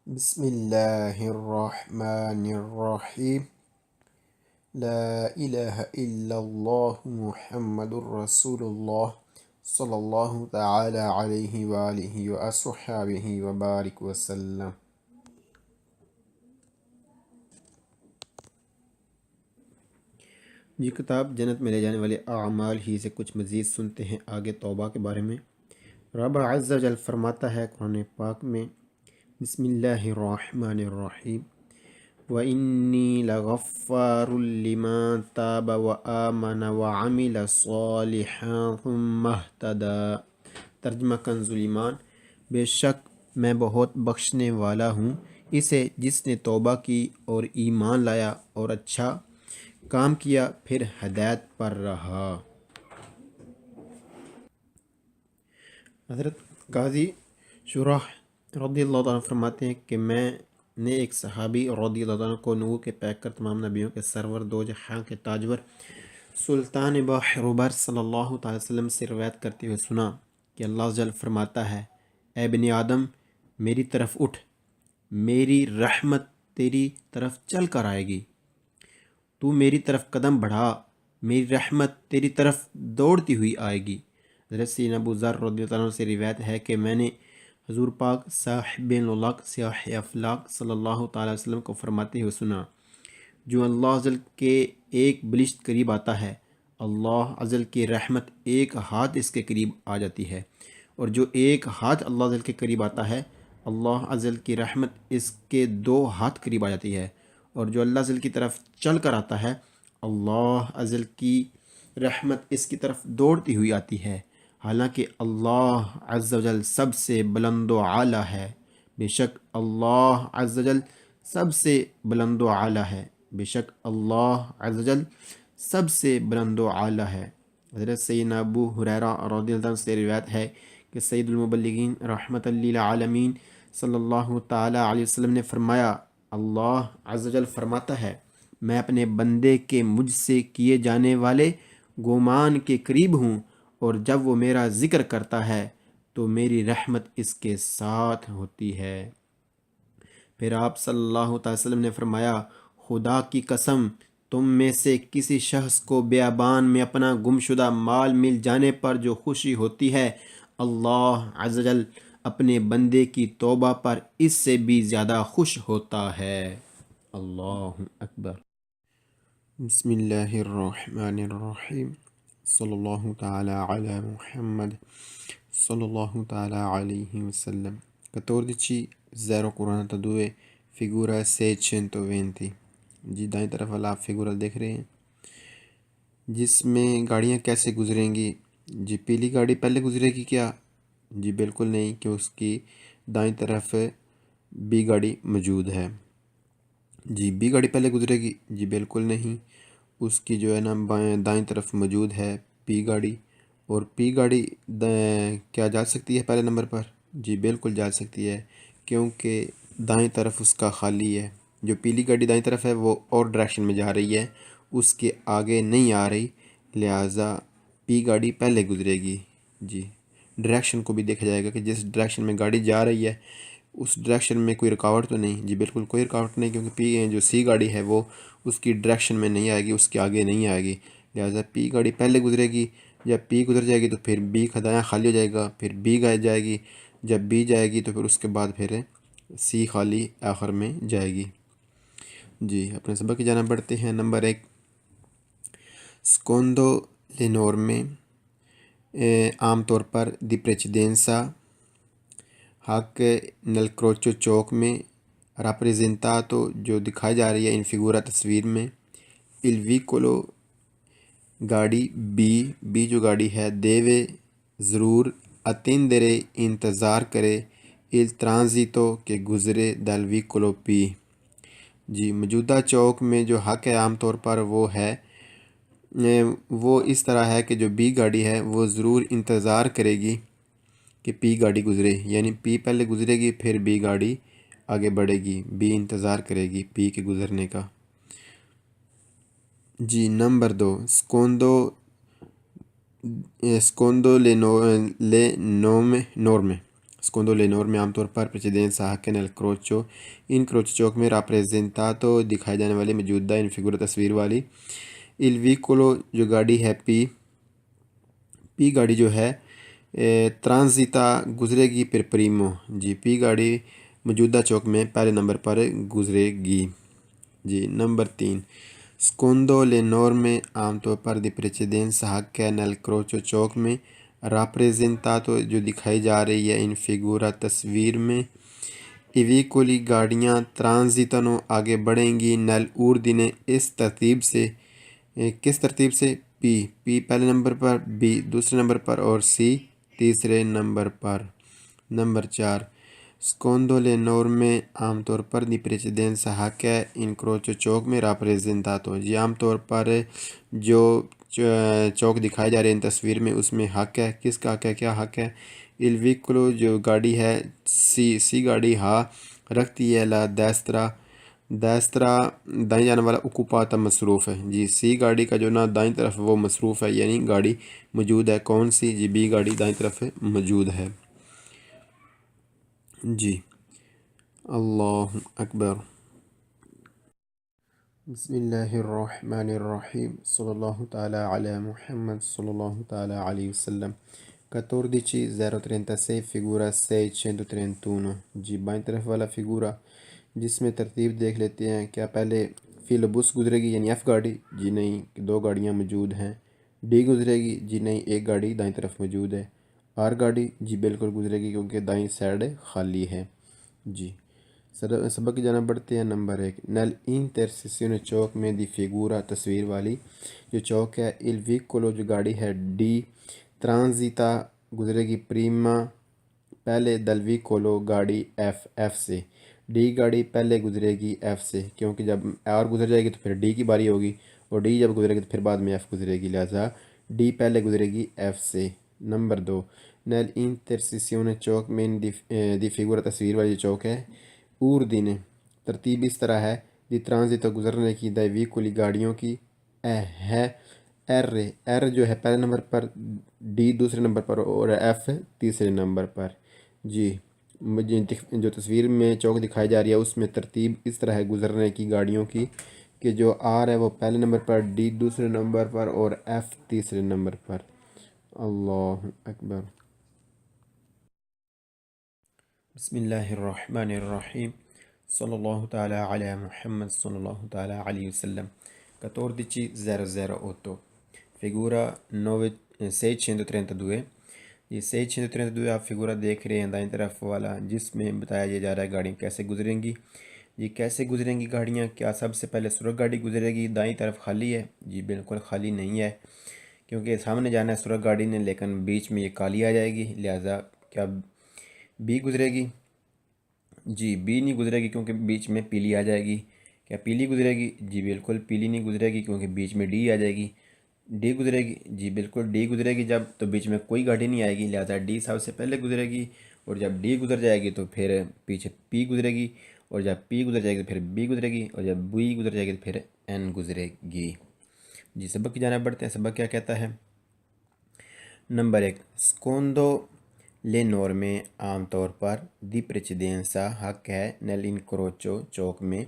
بسم اللہ الرحمن الرحیم لا الہ الا اللہ محمد الرسول اللہ صلی اللہ تعالی علیہ وآلہ وصحبہ وبارک وسلم۔ یہ کتاب جنت میں لے جانے والے اعمال ہی سے کچھ مزید سنتے ہیں۔ آگے توبہ کے بارے میں رب عز و جل فرماتا ہے قرآن پاک میں، بسم اللہ الرحمن الرحیم وَإِنِّي لَغَفَّارٌ لِمَن تَابَ وَآمَنَ وَعَمِلَ صَالِحًا ثُمَّ اهْتَدَى۔ ترجمہ کنز ایمان، بے شک میں بہت بخشنے والا ہوں اسے جس نے توبہ کی اور ایمان لایا اور اچھا کام کیا پھر ہدایت پر رہا۔ حضرت قاضی شرح رضی اللہ عنہ فرماتے ہیں کہ میں نے ایک صحابی رضی اللہ عنہ کو نور کے پیکر تمام نبیوں کے سرور دو جہاں کے تاجور سلطان بحر صلی اللہ تعالی وسلم سے روایت کرتے ہوئے سنا کہ اللہ جل فرماتا ہے، اے بنی آدم میری طرف اٹھ، میری رحمت تیری طرف چل کر آئے گی، تو میری طرف قدم بڑھا، میری رحمت تیری طرف دوڑتی ہوئی آئے گی۔ حضرت سیدنا ابو ذر رضی اللہ عنہ سے روایت ہے کہ میں نے حضور پاک صاحب الولاق سیاح افلاق صلی اللہ تعالی وسلم کو فرماتے ہوئے سنا، جو اللہ عزل کے ایک بلشت قریب آتا ہے، اللہ عزل کی رحمت ایک ہاتھ اس کے قریب آ جاتی ہے، اور جو ایک ہاتھ اللہ عزل کے قریب آتا ہے، اللہ عزل کی رحمت اس کے دو ہاتھ قریب آ جاتی ہے، اور جو اللہ عزل کی طرف چل کر آتا ہے، اللہ عزل کی رحمت اس کی طرف دوڑتی ہوئی آتی ہے۔ حالانکہ اللہ عز و جل سب سے بلند و اعلیٰ ہے، بے شک اللہ عز و جل سب سے بلند و اعلیٰ ہے، بے شک اللہ عز و جل سب سے بلند و اعلیٰ ہے۔ حضرت سیدنا ابو ہریرہ رضی اللہ عنہ سے روایت ہے کہ سید المبلغین رحمت للعالمین صلی اللہ تعالی علیہ وسلم نے فرمایا، اللہ عز و جل فرماتا ہے، میں اپنے بندے کے مجھ سے کیے جانے والے گمان کے قریب ہوں، اور جب وہ میرا ذکر کرتا ہے تو میری رحمت اس کے ساتھ ہوتی ہے۔ پھر آپ صلی اللہ تعالی وسلم نے فرمایا، خدا کی قسم تم میں سے کسی شخص کو بیابان میں اپنا گم شدہ مال مل جانے پر جو خوشی ہوتی ہے، اللہ عز و جل اپنے بندے کی توبہ پر اس سے بھی زیادہ خوش ہوتا ہے۔ اللہ اکبر۔ بسم اللہ الرحمن الرحیم صلی اللہ تعالی علی محمد صلی اللہ تعالی علیہ وسلم۔ 14 042 figura 620۔ جی دائیں طرف والا آپ فگورہ دیکھ رہے ہیں، جس میں گاڑیاں کیسے گزریں گی؟ جی پیلی گاڑی پہلے گزرے گی کیا؟ جی بالکل نہیں، کہ اس کی دائیں طرف بی گاڑی موجود ہے۔ جی بی گاڑی پہلے گزرے گی؟ جی بالکل نہیں، اس کی جو ہے نا دائیں طرف موجود ہے پی گاڑی، اور پی گاڑی کیا جا سکتی ہے پہلے نمبر پر؟ جی بالکل جا سکتی ہے، کیونکہ دائیں طرف اس کا خالی ہے۔ جو پیلی گاڑی دائیں طرف ہے وہ اور ڈائریکشن میں جا رہی ہے، اس کے آگے نہیں آ رہی، لہٰذا پی گاڑی پہلے گزرے گی۔ جی ڈائریکشن کو بھی دیکھا جائے گا کہ جس ڈائریکشن میں گاڑی جا رہی ہے اس ڈائریکشن میں کوئی رکاوٹ تو نہیں؟ جی بالکل کوئی رکاوٹ نہیں، کیونکہ پی جو سی گاڑی ہے وہ اس کی ڈائریکشن میں نہیں آئے گی، اس کے آگے نہیں آئے گی، لہٰذا پی گاڑی پہلے گزرے گی۔ جب پی گزر جائے گی تو پھر بی دایاں خالی ہو جائے گا، پھر بی جائے گی، جب بی جائے گی تو پھر اس کے بعد پھر سی خالی آخر میں جائے گی۔ جی اپنے سبق کی جانب بڑھتے ہیں۔ نمبر 1، سکوندو لینورمے عام طور پر دی پریچیدینسا حق نل کروچو چوک میں راپریزنتاتو جو دکھائی جا رہی ہے ان فگورا تصویر میں، il vicolo گاڑی بی جو گاڑی ہے، دیوے ضرور، attendere انتظار کرے، il transito کہ گزرے، dal vicolo پی۔ جی موجودہ چوک میں جو حق ہے عام طور پر وہ ہے، وہ اس طرح ہے کہ جو بی گاڑی ہے وہ ضرور انتظار کرے گی کہ پی گاڑی گزرے، یعنی پی پہلے گزرے گی پھر بی گاڑی آگے بڑھے گی، بی انتظار کرے گی پی کے گزرنے کا۔ جی نمبر 2، سکوندو لے نورمے Secondo le norme عام طور پر precedenza anche nel crocio ان کروچو چوک میں راپریزنتاتو دکھائے جانے والے موجودہ ان فگور تصویر والی il vicolo جو گاڑی ہے پی گاڑی جو ہے ترانزیتا گزرے گی پر پریمو جی پی گاڑی موجودہ چوک میں پہلے نمبر پر گزرے گی جی نمبر 3 سکوندو لے نورمے عام طور پر دی پریچیدنس حق ہے نل کروچو چوک میں راپریزنتاتو جو دکھائی جا رہی ہے ان فگورا تصویر میں ایویکولی گاڑیاں ترانزیتنو آگے بڑھیں گی نل اوردینے اس ترتیب سے کس ترتیب سے پی پہلے نمبر پر بی دوسرے نمبر پر اور سی تیسرے نمبر پر نمبر 4 سکوندو لے نورمے عام طور پر دی پریچیدنس حق ہے ان کروچو چوک میں راپریزنتاتو جی عام طور پر جو چوک دکھائے جا رہے ہیں ان تصویر میں اس میں حق ہے کس کا حق ہے کیا حق ہے il vicolo جو گاڑی ہے سی گاڑی رکھتی ہے لا دیسترا دائیں جانے والا اوکوپاتا مصروف ہے جی سی گاڑی کا جو نا دائیں طرف وہ مصروف ہے یعنی گاڑی موجود ہے کون سی جی بی گاڑی دائیں طرف موجود ہے جی اللہ اکبر بسم اللہ الرحمن الرحیم صلی اللہ تعالی علی محمد صلی اللہ تعالی علیہ وسلم 14:036 figura 631 جی بائیں طرف والا فگورا جس میں ترتیب دیکھ لیتے ہیں کیا پہلے فی بس گزرے گی یعنی ایف گاڑی جی نہیں دو گاڑیاں موجود ہیں ڈی گزرے گی جی نہیں ایک گاڑی دائیں طرف موجود ہے آر گاڑی جی بالکل گزرے گی کیونکہ دائیں سائڈ خالی ہے جی سبق کی جانب بڑھتے ہیں نمبر 1 نل انترسیسیون چوک میں دی فگورا تصویر والی جو چوک ہے il vicolo جو گاڑی ہے ڈی ترانزیتا گزرے گی پریما پہلے دل ویکولو گاڑی ایف سے ڈی گاڑی پہلے گزرے گی ایف سے کیونکہ جب آر گزر جائے گی تو پھر ڈی کی باری ہوگی اور ڈی جب گزرے گی تو پھر بعد میں ایف گزرے گی لہذا ڈی پہلے گزرے گی ایف سے نمبر 2 نیل انترسیسیون چوک میں دی فگورا تصویر والی چوک ہے اوردینے ترتیب اس طرح ہے دی ترانزیتا گزرنے کی دائی ویکولی گاڑیوں کی ہے ایر جو ہے پہلے نمبر پر ڈی دوسرے نمبر پر اور ایف تیسرے نمبر پر جی جو تصویر میں چوک دکھائی جا رہی ہے اس میں ترتیب اس طرح ہے گزرنے کی گاڑیوں کی کہ جو آر ہے وہ پہلے نمبر پر ڈی دوسرے نمبر پر اور ایف تیسرے نمبر پر اللہ اکبر بسم اللہ الرحمن الرحیم صلی اللہ تعالی علی محمد صلی اللہ تعالی علیہ وسلم 14:008 figura 632 یہ 632 آپ فگورا دیکھ رہے ہیں دائیں طرف والا جس میں بتایا جا رہا ہے گاڑیاں کیسے گزریں گی جی کیسے گزریں گی گاڑیاں کیا سب سے پہلے سرخ گاڑی گزرے گی دائیں طرف خالی ہے جی بالکل خالی نہیں ہے کیونکہ سامنے جانا ہے سرخ گاڑی نے لیکن بیچ میں یہ کالی آ جائے گی لہٰذا کیا بی گزرے گی جی بی نہیں گزرے گی کیونکہ بیچ میں پیلی آ جائے گی کیا پیلی گزرے گی جی بالکل پیلی نہیں گزرے گی کیونکہ بیچ میں ڈی آ جائے گی ڈی گزرے گی جی بالکل ڈی گزرے گی جب تو بیچ میں کوئی گاڑی نہیں آئے گی لہذا ڈی سب سے پہلے گزرے گی اور جب ڈی گزر جائے گی تو پھر پیچھے پی گزرے گی اور جب پی گزر جائے گی تو پھر بی گزرے گی اور جب بی گزر جائے گی تو پھر این گزرے گی جی سبق کی جانب بڑھتے ہیں سبق کیا کہتا ہے نمبر 1 سکوندو لے نورمے عام طور پر دی پریچیدنسا حق ہے نیل انکروچو چوک میں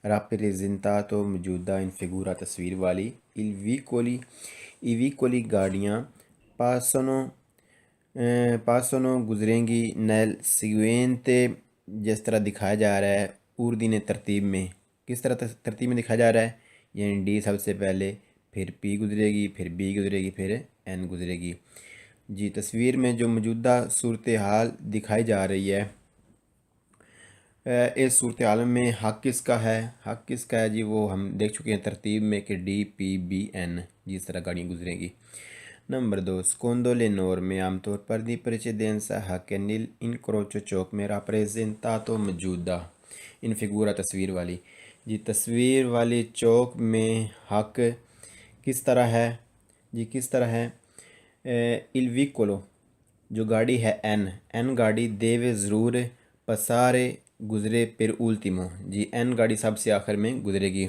راپریزنتاتو موجودہ ان فگورا تصویر والی ایویکولی گاڑیاں پاسونو گزریں گی نیل سیگوینتے جس طرح دکھایا جا رہا ہے اوردینے ترتیب میں کس طرح ترتیب میں دکھایا جا رہا ہے یعنی ڈی سب سے پہلے پھر پی گزرے گی پھر بی گزرے گی پھر این گزرے گی جی تصویر میں جو موجودہ صورتحال دکھائی جا رہی ہے اس صورتحال میں حق کس کا ہے حق کس کا ہے جی وہ ہم دیکھ چکے ہیں ترتیب میں کہ ڈی پی بی این جس طرح گاڑیاں گزریں گی نمبر 2 سکوندو لے نورمے عام طور پر دی پریچیدنسا حق ہے نیل انکروچو چوک میں راپریزنتاتو موجودہ ان فگورا تصویر والی جی تصویر والی چوک میں حق کس طرح ہے جی کس طرح ہے il vicolo جو گاڑی ہے این گاڑی دیوے ضرور پسارے گزرے پر ultimo جی این گاڑی سب سے آخر میں گزرے گی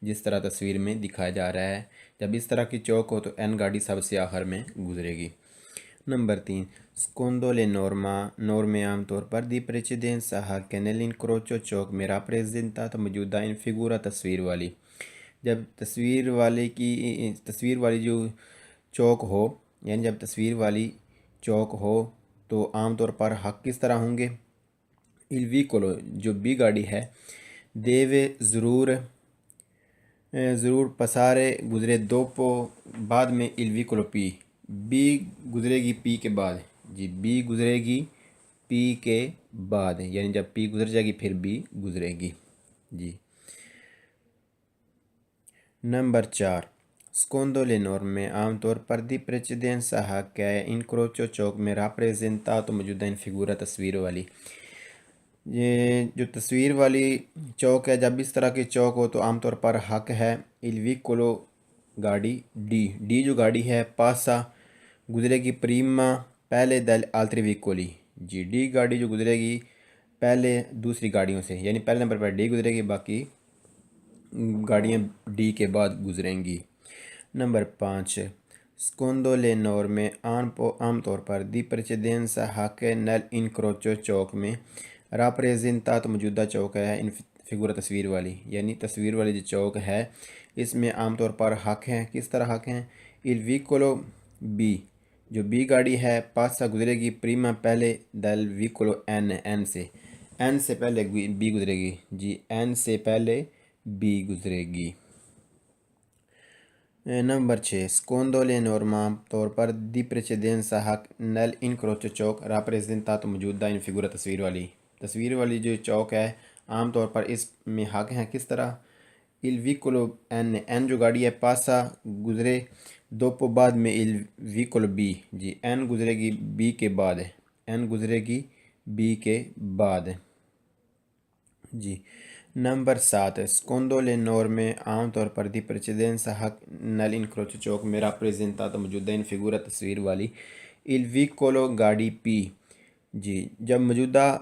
جس طرح تصویر میں دکھایا جا رہا ہے جب اس طرح کی چوک ہو تو این گاڑی سب سے آخر میں گزرے گی Number 3. Secondo le norme عام طور پر di precedenza a che nell'incrocio ciò mi rappresentato موجودہ in figura تصویر والی. جب تصویر والی جو چوک ہو، یعنی جب تصویر والی چوک ہو تو عام طور پر حق کس طرح ہوں گے؟ il vicolo جو بی گاڑی ہے deve ضرور پسارے گزرے دوپو بعد میں il vicolo پی، بی گزرے گی پی کے بعد. جی بی گزرے گی پی کے بعد، یعنی جب پی گزر جائے گی پھر بی گزرے گی. جی نمبر 4. Secondo le norme عام طور پر دی precedenza a che incrocio ciò mi rappresentato موجودہ ان فگورا تصویر والی. یہ جو تصویر والی چوک ہے، جب اس طرح کی چوک ہو تو عام طور پر حق ہے il vicolo گاڑی ڈی جو گاڑی ہے پاسا گزرے گی پریما پہلے دل آلتری ویکولی. جی ڈی گاڑی جو گزرے گی پہلے دوسری گاڑیوں سے، یعنی پہلے نمبر پر ڈی گزرے گی، باقی گاڑیاں ڈی کے بعد گزریں گی. نمبر 5. Secondo le norme عام طور پر دی precedenza a che nell'incrocio چوک میں rappresentato موجودہ چوک ہے ان فگورا تصویر والی، یعنی تصویر والی جو چوک ہے اس میں عام طور پر حق ہیں. کس طرح حق ہیں؟ il vicolo بی جو بی گاڑی ہے پاسا گزرے گی پریما پہلے دل ویکولو این سے پہلے بی گزرے گی. جی این سے پہلے بی گزرے گی. نمبر 6. Secondo le norme عام طور پر دی precedenza a nell'incrocio Chowk rappresentato موجودہ ان فگورا تصویر والی جو چوک ہے عام طور پر اس میں حق ہیں. کس طرح؟ il vicolo این جو گاڑی ہے پاسا گزرے دوپو بعد میں il vicolo B. G N گزرے گی بی کے بعد، این گزرے گی بی کے بعد. جی نمبر 7. Secondo le norme عام طور پر دی precedenza a nell'incrocio چوک میں rappresentato موجودہ ان فگورا تصویر والی il vicolo گاڑی پی. جی جب موجودہ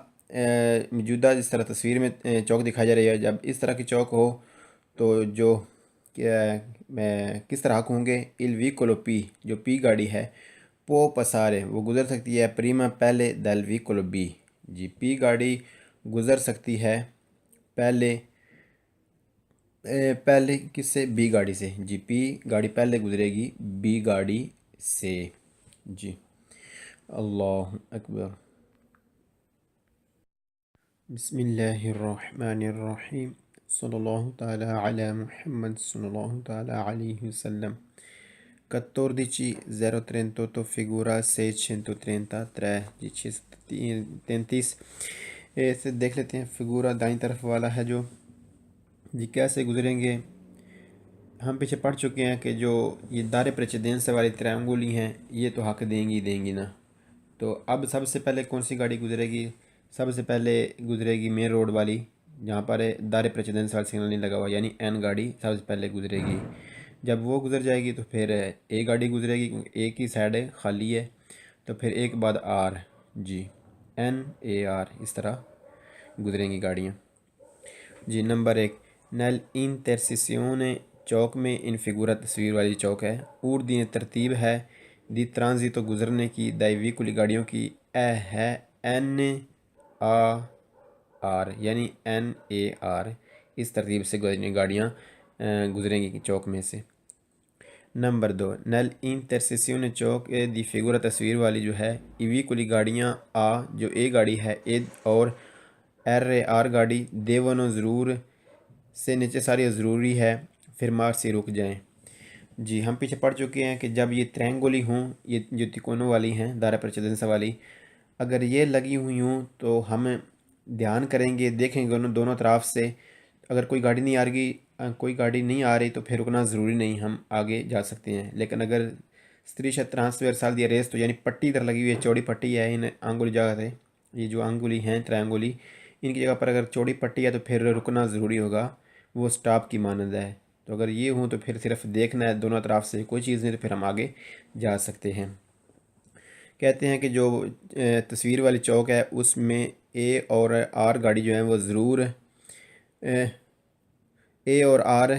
جس طرح تصویر میں چوک دکھائی جا رہی ہے، جب اس طرح کی چوک ہو تو جو کس طرح حق ہوں گے؟ il vicolo پی جو پی گاڑی ہے پو پسارے وہ گزر سکتی ہے پریما پہلے دل vicolo بی. جی پی گاڑی گزر سکتی ہے پہلے کس سے؟ بی گاڑی سے. جی پی گاڑی پہلے گزرے گی بی گاڑی سے. جی اللہ اکبر. بسم اللہ الرحمن الرحیم. صلی اللہ تعالی علی محمد صلی اللہ تعالی علیہ وسلم. 14 figura 633. جی 633 سے دیکھ لیتے ہیں. فگورا دائیں طرف والا ہے جو، جی کیسے گزریں گے؟ ہم پیچھے پڑھ چکے ہیں کہ جو یہ دار پریچیدنس والی ترائنگولی ہیں یہ تو حق دیں گی نا. تو اب سب سے پہلے کون سی گاڑی گزرے گی؟ سب سے پہلے گزرے گی مین روڈ والی جہاں پر دار پریچیدنس والا سگنل نہیں لگا ہوا، یعنی این گاڑی سب سے پہلے گزرے گی. جب وہ گزر جائے گی تو پھر اے گاڑی گزرے گی کیونکہ ایک ہی سائڈ خالی ہے، تو پھر ایک بعد R. G N A R اس طرح گزریں گی گاڑیاں. جی نمبر 1. نیل انٹرسیسیون چوک میں ان فگورا تصویر والی چوک ہے. اردین ترتیب ہے دی ٹرانزیٹو گزرنے کی دائی ویکولی گاڑیوں کی اے ہے این آر، یعنی این اے آر اس ترتیب سے گاڑیاں گزریں گی چوک میں سے. نمبر 2. نیل انٹرسیسیون چوک دی فگورا تصویر والی جو ہے ای ویکولی گاڑیاں آ جو اے گاڑی ہے اے اور آر گاڑی دیونو ضرور سے نیچے ساری ضروری ہے پھر مار سے رک جائیں. جی ہم پیچھے پڑھ چکے ہیں کہ جب یہ ترینگولی ہوں، یہ جو تکونوں والی ہیں دائرہ پریچیدنس والی، اگر یہ لگی ہوئی ہوں تو ہم دھیان کریں گے، دیکھیں گے دونوں طرف سے. اگر کوئی گاڑی نہیں آ رہی تو پھر رکنا ضروری نہیں، ہم آگے جا سکتے ہیں. لیکن اگر ستریشت ٹرانسفر سال دیا ریس تو یعنی پٹی ادھر لگی ہوئی ہے، چوڑی پٹی ہے ان آنگولی جگہ سے، یہ جو آنگولی ہیں ٹرائنگولی ان کی جگہ پر اگر چوڑی پٹی ہے تو پھر رکنا ضروری ہوگا، وہ سٹاپ کی مانند ہے. تو اگر یہ ہوں تو پھر صرف دیکھنا ہے دونوں طرف سے، کوئی چیز نہیں تو پھر ہم آگے جا سکتے ہیں. کہتے ہیں کہ جو تصویر والی چوک ہے اس میں اے اور آر گاڑی جو ہیں وہ ضرور اے اور آر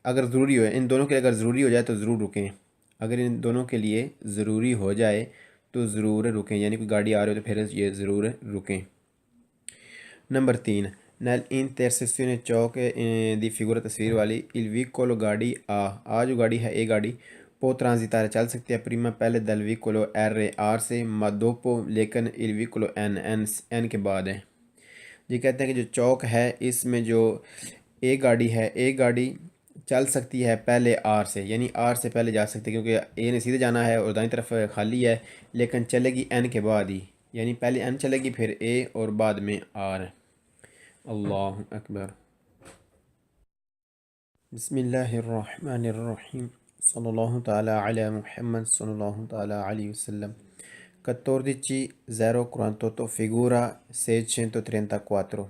اگر ضروری ہو، ان دونوں کے اگر ضروری ہو جائے تو ضرور رکیں. اگر ان دونوں کے لیے ضروری ہو جائے تو ضرور رکیں، یعنی کوئی گاڑی آ رہی ہو تو پھر یہ ضرور رکیں۔ Number 3، nel intersezione ciò che di figura تصویر والی il vicolo گاڑی جو گاڑی ہے اے گاڑی può transitare چل سکتی ہے prima پہلے del vicolo R سے ma dopo لیکن il vicolo N کے بعد ہے۔ یہ کہتے ہیں کہ جو چوک ہے اس میں جو اے گاڑی ہے اے گاڑی چل سکتی ہے پہلے آر سے، یعنی آر سے پہلے جا سکتی ہے کیونکہ اے نے سیدھے جانا ہے اور دائیں طرف خالی ہے، لیکن چلے گی این کے بعد ہی، یعنی پہلے این چلے گی پھر اے اور بعد میں آر۔ اللہ اکبر۔ بسم اللہ الرحمن الرحیم، صلی اللہ تعالی علی محمد صلی اللہ تعالی علیہ وسلم۔ 14 figura 634،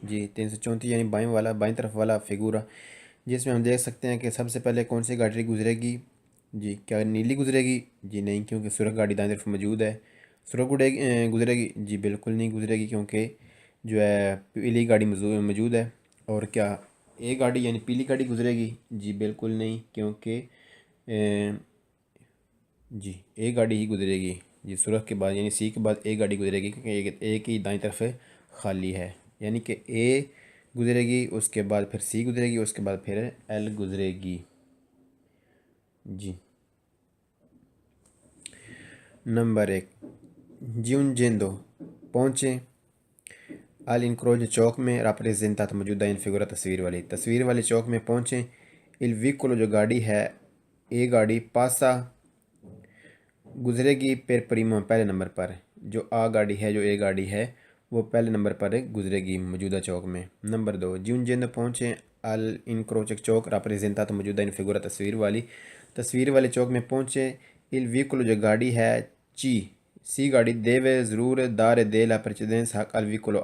جی 334 یعنی بائیں طرف والا فیگورا، جس میں ہم دیکھ سکتے ہیں کہ سب سے پہلے کون سی گاڑی گزرے گی؟ جی کیا نیلی گزرے گی؟ جی نہیں، کیونکہ سرخ گاڑی دائیں طرف موجود ہے۔ سرخ گزرے گی؟ جی بالکل نہیں گزرے گی، کیونکہ جو ہے پیلی گاڑی موجود ہے۔ اور کیا اے گاڑی یعنی پیلی گاڑی گزرے گی؟ جی بالکل نہیں، کیونکہ جی اے گاڑی ہی گزرے گی۔ جی سرخ کے بعد یعنی سی کے بعد اے گاڑی گزرے گی، کیونکہ اے کی دائیں طرف خالی ہے، یعنی کہ اے گزرے گی، اس کے بعد پھر سی گزرے گی، اس کے بعد پھر ایل گزرے گی۔ جی نمبر 1، جیونجیندو پہنچیں الانکروچ چوک میں، راپریزنٹات موجودہ ان فگورا تصویر والی چوک میں پہنچیں۔ الویکولو جو گاڑی ہے اے گاڑی پاسا گزرے گی پر پریمو پہلے نمبر پر، جو گاڑی ہے جو اے گاڑی ہے وہ پہلے نمبر پر گزرے گی موجودہ چوک میں۔ نمبر 2، جیونجیندو پہنچیں الانکروچ چوک، راپریزنٹات موجودہ ان فگورا تصویر والے چوک میں پہنچیں۔ الویکولو جو گاڑی ہے سی گاڑی دیوے ضرور دار دے لا پرچیدنس حق الویکولو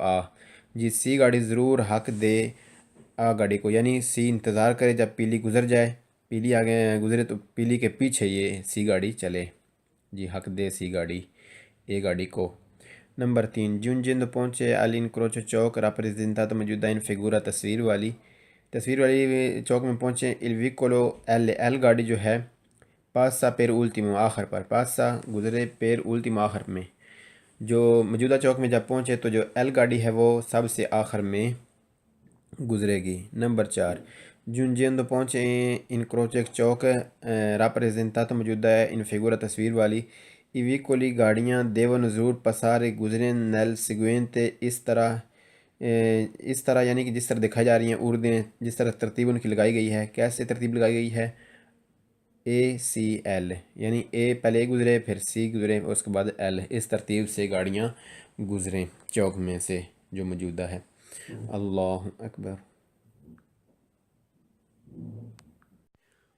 جی سی گاڑی ضرور حق دے گاڑی کو، یعنی سی انتظار کرے جب پیلی گزر جائے، پیلی آگے گزرے تو پیلی کے پیچھے یہ سی گاڑی چلے۔ جی حق دے سی گاڑی اے گاڑی کو۔ نمبر 3، جیونجیندو پہنچے الانکروچ چوک، راپریزنٹات موجودہ ان فگورا تصویر والی چوک میں پہنچے۔ الویکولو ایل گاڑی جو ہے پاسا پیر اولتیمو آخر پر، پاسا گزرے پیر اولتیمو آخر میں، جو موجودہ چوک میں جب پہنچے تو جو ایل گاڑی ہے وہ سب سے آخر میں گزرے گی۔ نمبر 4، جیونجیندو پہنچے انکروچ چوک، راپریزنٹات موجودہ ہے ان فگورا تصویر والی ایویکولی گاڑیاں دیون ضرور پسارے گزریں نیل سیگوینتے اس طرح یعنی کہ جس طرح دکھائی جا رہی ہیں اردیں، جس طرح ترتیب ان کی لگائی گئی ہے۔ کیسے ترتیب لگائی گئی ہے؟ اے سی ایل، یعنی اے پہلے اے گزرے پھر سی گزرے اس کے بعد ایل، اس ترتیب سے گاڑیاں گزریں چوک میں سے جو موجودہ ہے۔ اللہ اکبر۔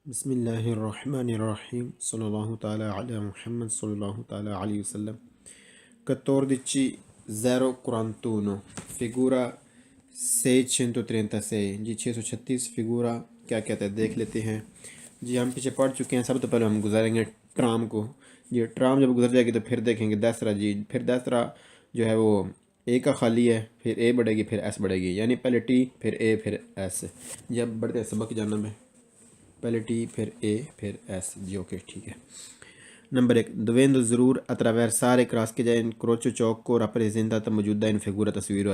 بسم اللہ الرحمن الرحیم، صلی اللہ تعالی علی محمد صلی اللہ تعالی علیہ وسلم۔ 14 figura 636، جی 636 فگورا کیا کہتے ہیں دیکھ لیتے ہیں۔ جی ہم پیچھے پڑھ چکے ہیں، سب تو پہلے ہم گزاریں گے ٹرام کو۔ جی ٹرام جب گزر جائے گی تو پھر دیکھیں گے دیسرا، جی پھر دیسرا جو ہے وہ اے کا خالی ہے، پھر اے بڑھے گی پھر ایس بڑھے گی، یعنی پہلے ٹی پھر اے پھر ایس۔ جی اب بڑھتے ہیں سبق کی جانب میں، پہلے ٹی پھر اے پھر ایس۔ جی اوکے ٹھیک ہے۔ نمبر 1، دویندو ضرور اتراویرسارے کراس کے جائے انکروچو چوک کو، راپریزنٹات موجودہ ان فگورا تصویر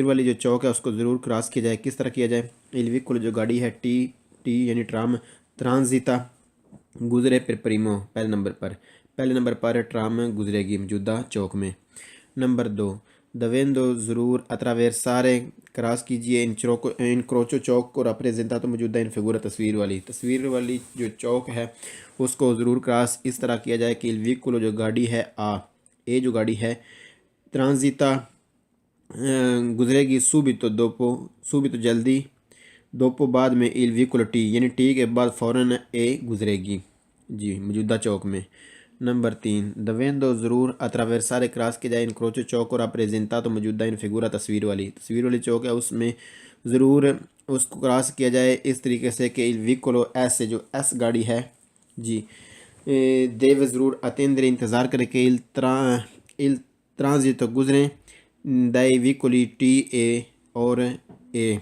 والی جو چوک ہے اس کو ضرور کراس کیا جائے۔ کس طرح کیا جائے؟ الویکولو جو گاڑی ہے ٹی یعنی ٹرام ترانزیتا گزرے پر پریمو پہلے نمبر پر ٹرام گزرے گی موجودہ چوک میں۔ نمبر 2، دویندو ضرور اتراویرسارے کراس کیجئے انکروچو چوک کو، راپریزنٹات موجودہ ان فگورا تصویر والی جو چوک ہے اس کو ضرور کراس اس طرح کیا جائے کہ الویکولو جو گاڑی ہے اے جو گاڑی ہے ترانزیتا گزرے گی سوبیتو جلدی، دوپو بعد میں الویکولو ٹی یعنی ٹی کے بعد فوراً اے گزرے گی جی موجودہ چوک میں۔ نمبر 3، دویندو ضرور اتراویرسارے کراس کے جائے انکروچو چوک اور راپریزنٹات موجودہ ان فگورا تصویر والی چوک ہے اس میں ضرور اس کو کراس کیا جائے اس طریقے سے کہ الویکولو ایس سے جو ایس گاڑی ہے جی دیو ضرور اتیندر انتظار کرے کہ الترانزیتو گزریں دائی ویکولی ٹی اے اور اے،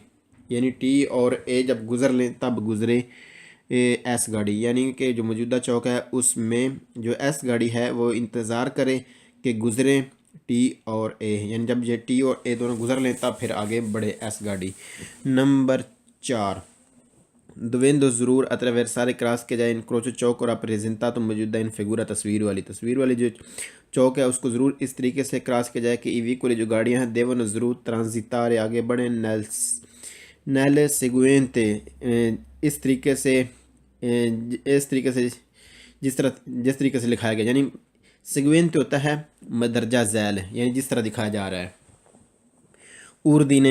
یعنی ٹی اور اے جب گزر لیں تب گزرے ایس گاڑی، یعنی کہ جو موجودہ چوک ہے اس میں جو ایس گاڑی ہے وہ انتظار کرے کہ گزریں ٹی اور اے، یعنی جب یہ ٹی اور اے دونوں گزر لیں تب پھر آگے بڑھے ایس گاڑی۔ نمبر 4، dovendo ضرور attraversare کراس کے جائے انکروچو چوک اور rappresentato موجودہ ان فگورا تصویر والی جو چوک ہے اس کو ضرور اس طریقے سے کراس کے جائے کہ ای ویکولی جو گاڑیاں ہیں devono ضرور transitare آگے بڑھیں nelle seguente اس طریقے سے جس طریقے سے لکھایا گیا، یعنی سیگوینٹ ہوتا ہے مدرجہ ذیل، یعنی جس طرح دکھایا جا رہا ہے۔ اردین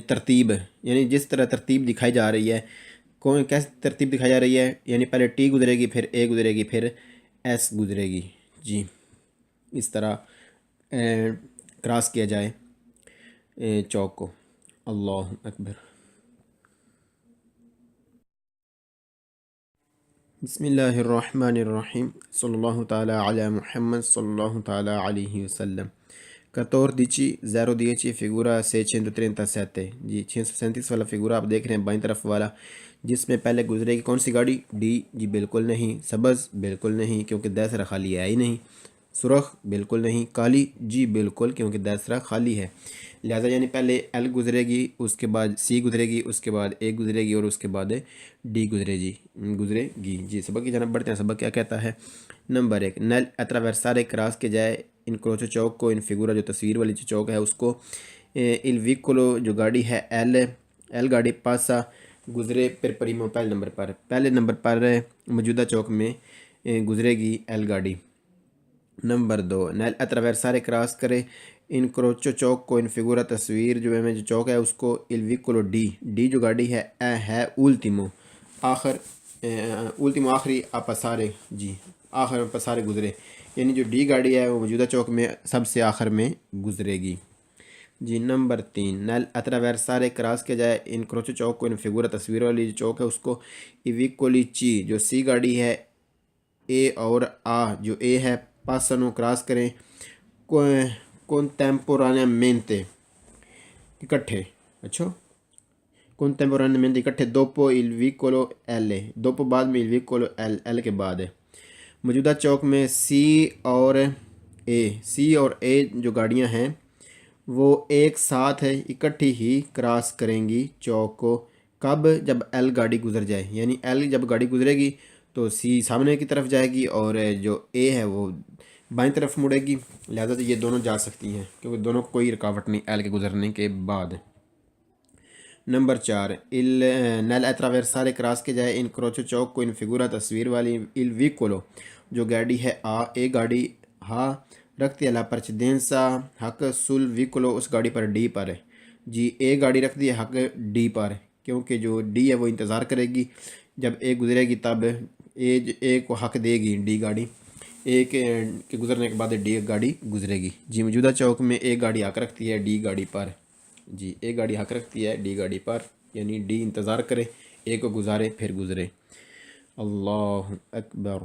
ترتیب، یعنی جس طرح ترتیب دکھائی جا رہی ہے، کیسے ترتیب دکھائی جا رہی ہے، یعنی پہلے ٹی گزرے گی، پھر اے گزرے گی، پھر ایس گزرے گی۔ جی اس طرح کراس کیا جائے چوک کو۔ اللہ اکبر۔ بسم اللہ الرحمن الرحیم، صلی اللہ تعالی علی محمد صلی اللہ تعالی علیہ وسلم۔ 14 figura 637، جی 637 والا فگورہ آپ دیکھ رہے ہیں بائیں طرف والا، جس میں پہلے گزرے گی کون سی گاڑی؟ ڈی، جی بالکل نہیں۔ سبز بالکل نہیں کیونکہ دیسرا خالی ہے ہی نہیں۔ سرخ بالکل نہیں۔ کالی جی بالکل کیونکہ دیسرا خالی ہے، لہذا یعنی پہلے ایل گزرے گی، اس کے بعد سی گزرے گی، اس کے بعد اے گزرے گی اور اس کے بعد ڈی گزرے گی۔ جی سبق کی جانب بڑھتے ہیں۔ سبق کیا کہتا ہے؟ نمبر 1، nel attraversare کراس کے جائے انکروچو چوک کو، ان فگورا جو تصویر والی جو چوک ہے اس کو، il vicolo جو گاڑی ہے ایل گاڑی پاسا گزرے پر پریمو پہلے نمبر پر موجودہ چوک میں گزرے گی ایل گاڑی۔ نمبر 2، nel attraversare کراس کرے انکروچو چوک کو، ان فگورا تصویر جو میں جو چوک ہے اس کو، il vicolo ڈی جو گاڑی ہے ultimo آخری پسارے، جی آخر پسارے گزرے، یعنی جو ڈی گاڑی ہے وہ موجودہ چوک میں سب سے آخر میں گزرے گی۔ جی نمبر 3، nel attraversare کراس کے جائے انکروچو چوک کو، ان فگورا تصویر والی جو چوک ہے اس کو، i vicoli C جو سی گاڑی ہے، اے اور جو اے ہے پاسنو کراس کریں contemporaneamente اکٹھے، contemporaneamente اکٹھے dopo il vicolo L، dopo بعد میں il vicolo L کے بعد ہے۔ موجودہ چوک میں سی اور اے جو گاڑیاں ہیں وہ ایک ساتھ اکٹھی ہی کراس کریں گی چوک کو۔ کب؟ جب ایل گاڑی گزر جائے، یعنی ایل جب گاڑی گزرے گی تو سی سامنے کی طرف جائے گی اور جو اے ہے وہ بائیں طرف مڑے گی، لہذا یہ دونوں جا سکتی ہیں کیونکہ دونوں کوئی رکاوٹ نہیں ایل کے گزرنے کے بعد۔ نمبر 4، nel attraversare کراس کے جائے انکروچو چوک کو، ان فگورا تصویر والی il vicolo جو گاڑی ہے اے گاڑی رکھتی اللہ پرچدینسا حق سل ویکولو اس گاڑی پر ڈی پر ہے۔ جی اے گاڑی رکھ دی ہے حق ڈی پر، کیونکہ جو ڈی ہے وہ انتظار کرے گی جب اے گزرے گی، تب اے کو حق دے گی ڈی گاڑی، اے کے گزرنے کے بعد ڈی گاڑی گزرے گی۔ جی موجودہ چوک میں اے گاڑی حق رکھتی ہے ڈی گاڑی پر، جی اے گاڑی حق رکھتی ہے ڈی گاڑی پر، یعنی ڈی انتظار کرے اے کو گزارے پھر گزرے۔ اللہ اکبر۔